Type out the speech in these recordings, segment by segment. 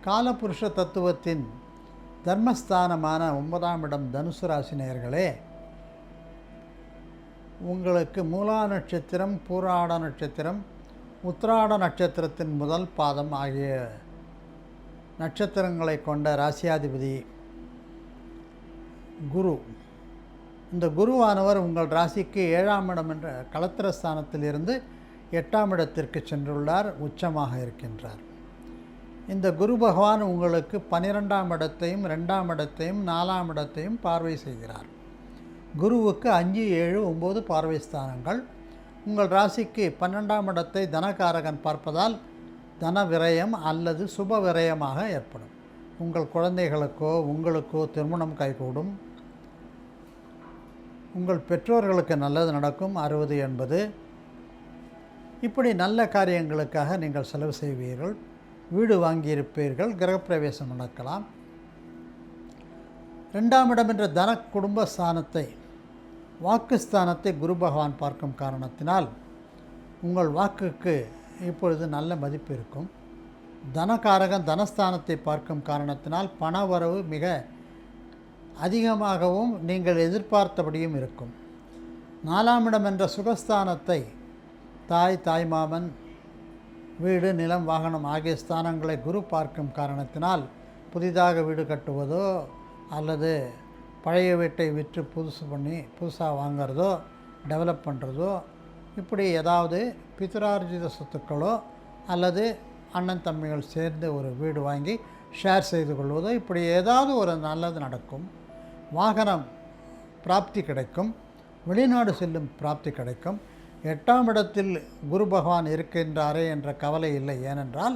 காலபுருஷ தத்துவத்தின் தர்மஸ்தானமான 9ஆம் இடம் தனுசு ராசி நேயர்களே, உங்களுக்கு மூலா நட்சத்திரம், பூராட நட்சத்திரம், உத்திராட நட்சத்திரத்தின் முதல் பாதம் ஆகிய நட்சத்திரங்களை கொண்ட ராசியாதிபதி குரு. இந்த குருவானவர் உங்கள் ராசிக்கு 7ஆம் இடம் என்ற களத்திரஸ்தானத்திலிருந்து 8ஆம் இடத்திற்கு சென்றுள்ளார், உச்சமாக இருக்கின்றார். இந்த குரு பகவான் உங்களுக்கு 12ஆம் இடத்தையும் 2ஆம் இடத்தையும் 4ஆம் இடத்தையும் பார்வை செய்கிறார். குருவுக்கு 5, 7, 9 பார்வை ஸ்தானங்கள். உங்கள் ராசிக்கு 12ஆம் இடத்தை தனகாரகன் பார்ப்பதால் தன விரயம் அல்லது சுப விரயமாக ஏற்படும். உங்கள் குழந்தைகளுக்கோ உங்களுக்கோ திருமணம் கைகூடும். உங்கள் பெற்றோர்களுக்கு நல்லது நடக்கும். 60, 80 இப்படி நல்ல காரியங்களுக்காக நீங்கள் செலவு செய்வீர்கள். வீடு வாங்கியிருப்பீர்கள். கிரகப்பிரவேசம் நடக்கலாம். 2ஆம் இடம் என்ற தன குடும்ப ஸ்தானத்தை, வாக்குஸ்தானத்தை குரு பகவான் பார்க்கும் காரணத்தினால் உங்கள் வாக்குக்கு இப்பொழுது நல்ல மதிப்பு இருக்கும். தனகாரகன் தனஸ்தானத்தை பார்க்கும் காரணத்தினால் பண வரவு மிக அதிகமாகவும் நீங்கள் எதிர்பார்த்தபடியும் இருக்கும். 4ஆம் இடம் என்ற சுகஸ்தானத்தை தாய்மாமன், வீடு, நிலம், வாகனம் ஆகிய ஸ்தானங்களை குரு பார்க்கும் காரணத்தினால் புதிதாக வீடு கட்டுவதோ அல்லது பழைய வீட்டை விற்று புதுசாக வாங்கிறதோ டெவலப் பண்ணுறதோ, இப்படி ஏதாவது பித்ரார்ஜித சொத்துக்களோ அல்லது அண்ணன் தம்பிகள் சேர்ந்து ஒரு வீடு வாங்கி ஷேர் செய்து கொள்வதோ, இப்படி ஏதாவது ஒரு நல்லது நடக்கும். வாகனம் பிராப்தி கிடைக்கும். வெளிநாடு செல்லும் பிராப்தி கிடைக்கும். 8ஆம் இடத்தில் குரு பகவான் இருக்கின்றாரே என்ற கவலை இல்லை. ஏனென்றால்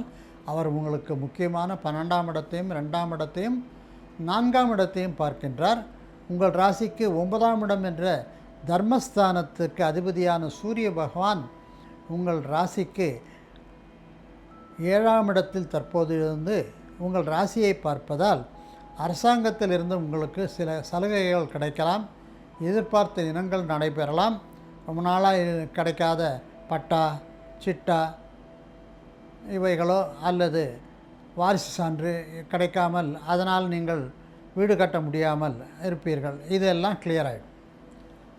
அவர் உங்களுக்கு முக்கியமான 12ஆம் இடத்தையும் 2ஆம் இடத்தையும் 4ஆம் இடத்தையும் பார்க்கின்றார். உங்கள் ராசிக்கு 9ஆம் இடம் என்ற தர்மஸ்தானத்திற்கு அதிபதியான சூரிய பகவான் உங்கள் ராசிக்கு 7ஆம் இடத்தில் தற்போது இருந்து உங்கள் ராசியை பார்ப்பதால் அரசாங்கத்திலிருந்து உங்களுக்கு சில சலுகைகள் கிடைக்கலாம். எதிர்பார்த்த இனங்கள் நடைபெறலாம். ரொம்ப நாளாக கிடைக்காத பட்டா, சிட்டா இவைகளோ அல்லது வாரிசு சான்று கிடைக்காமல் அதனால் நீங்கள் வீடு கட்ட முடியாமல் இருப்பீர்கள். இதெல்லாம் கிளியர் ஆகிடும்.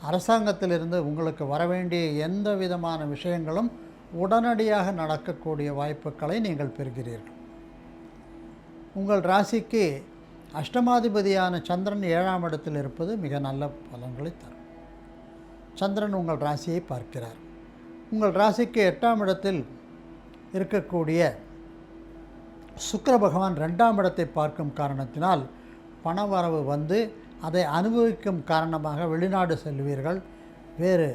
அரசாங்கத்திலிருந்து உங்களுக்கு வரவேண்டிய எந்த விதமான விஷயங்களும் உடனடியாக நடக்கக்கூடிய வாய்ப்புகளை நீங்கள் பெறுகிறீர்கள். உங்கள் ராசிக்கு அஷ்டமாதிபதியான சந்திரன் 7ஆம் இடத்தில் இருப்பது மிக நல்ல பலன்களை தரும். சந்திரன் உங்கள் ராசியை பார்க்கிறார். உங்கள் ராசிக்கு 8ஆம் இடத்தில் இருக்கக்கூடிய சுக்கிர பகவான் 2ஆம் இடத்தை பார்க்கும் காரணத்தினால் பணவரவு வந்து அதை அனுபவிக்கும் காரணமாக வெளிநாடு செல்வீர்கள். வேறு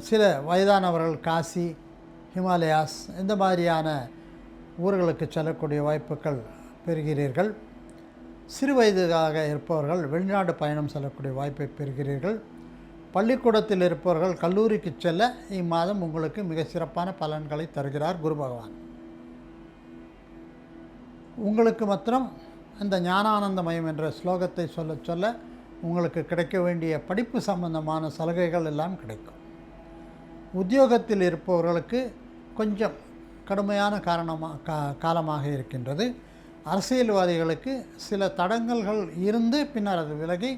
சில வயதானவர்கள் காசி, ஹிமாலயாஸ் இந்த மாதிரியான ஊர்களுக்கு செல்லக்கூடிய வாய்ப்புகள் பெறுகிறீர்கள். சிறு வயதாக இருப்பவர்கள் வெளிநாடு பயணம் செல்லக்கூடிய வாய்ப்பை பெறுகிறீர்கள். பள்ளிக்கூடத்தில் இருப்பவர்கள் கல்லூரிக்கு செல்ல இம்மாதம் உங்களுக்கு மிக சிறப்பான பலன்களை தருகிறார் குரு பகவான். உங்களுக்கு மாத்திரம் இந்த ஞானானந்தமயம் என்ற ஸ்லோகத்தை சொல்ல சொல்ல உங்களுக்கு கிடைக்க வேண்டிய படிப்பு சம்பந்தமான சலுகைகள் எல்லாம் கிடைக்கும். உத்தியோகத்தில் இருப்பவர்களுக்கு கொஞ்சம் கடுமையான காலமாக இருக்கின்றது. அரசியல்வாதிகளுக்கு சில தடங்கல்கள் இருந்து பின்னர் அது விலகி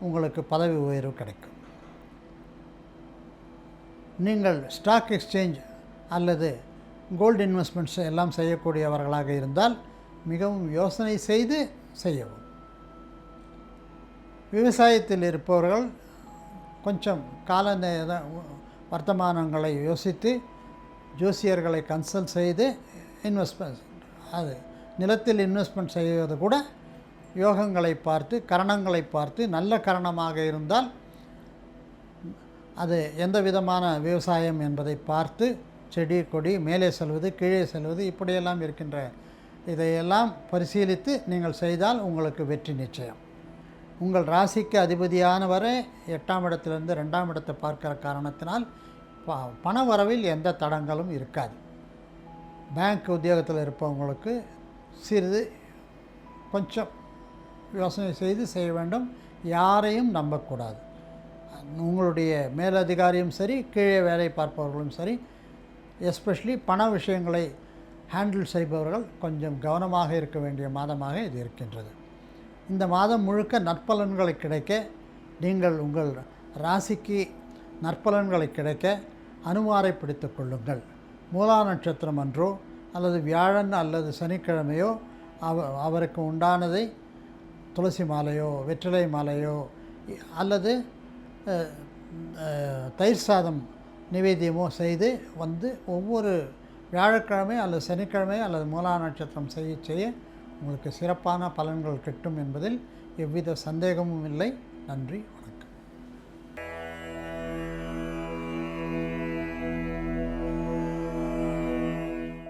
உங்களுக்கு பதவி உயர்வு கிடைக்கும். நீங்கள் ஸ்டாக் எக்ஸ்சேஞ்ச் அல்லது கோல்டு இன்வெஸ்ட்மெண்ட்ஸ் எல்லாம் செய்யக்கூடியவர்களாக இருந்தால் மிகவும் யோசனை செய்து செய்யவும். விவசாயத்தில் இருப்பவர்கள் கொஞ்சம் கால வர்த்தமானங்களை யோசித்து ஜோசியர்களை கன்சல்ட் செய்து இன்வெஸ்ட்மெண்ட், அது நிலத்தில் இன்வெஸ்ட்மெண்ட் செய்வது கூட யோகங்களை பார்த்து கரணங்களை பார்த்து நல்ல கரணமாக இருந்தால் அது எந்த விதமான விவசாயம் என்பதை பார்த்து செடி கொடி மேலே செல்வது கீழே செல்வது இப்படியெல்லாம் இருக்கின்ற இதையெல்லாம் பரிசீலித்து நீங்கள் செய்தால் உங்களுக்கு வெற்றி நிச்சயம். உங்கள் ராசிக்கு அதிபதியானவரே 8ஆம் இடத்திலிருந்து 2ஆம் இடத்தை பார்க்கிற காரணத்தினால் பண வரவில் எந்த தடங்களும் இருக்காது. பேங்க் உத்தியோகத்தில் இருப்பவங்களுக்கு சிறிது கொஞ்சம் யோசனை செய்து செய்ய வேண்டும். யாரையும் நம்பக்கூடாது. உங்களுடைய மேலதிகாரியும் சரி, கீழே வேலை பார்ப்பவர்களும் சரி, எஸ்பெஷலி பண விஷயங்களை ஹேண்டில் செய்பவர்கள் கொஞ்சம் கவனமாக இருக்க வேண்டிய மாதமாக இது இருக்கின்றது. இந்த மாதம் முழுக்க நற்பலன்களை கிடைக்க நீங்கள் உங்கள் ராசிக்கு நற்பலன்களை கிடைக்க அனுமாரை பிடித்து கொள்ளுங்கள். மூலா நட்சத்திரம் அன்றோ அல்லது வியாழன் அல்லது சனிக்கிழமையோ அவருக்கு உண்டானதை துளசி மாலையோ வெற்றிலை மாலையோ அல்லது தயிர் சாதம் நிவேத்தியமோ செய்து வந்து ஒவ்வொரு வியாழக்கிழமை அல்லது சனிக்கிழமை அல்லது மூலா நட்சத்திரம் செய்ய உங்களுக்கு சிறப்பான பலன்கள் கிட்டும் என்பதில் எவ்வித சந்தேகமும் இல்லை. நன்றி.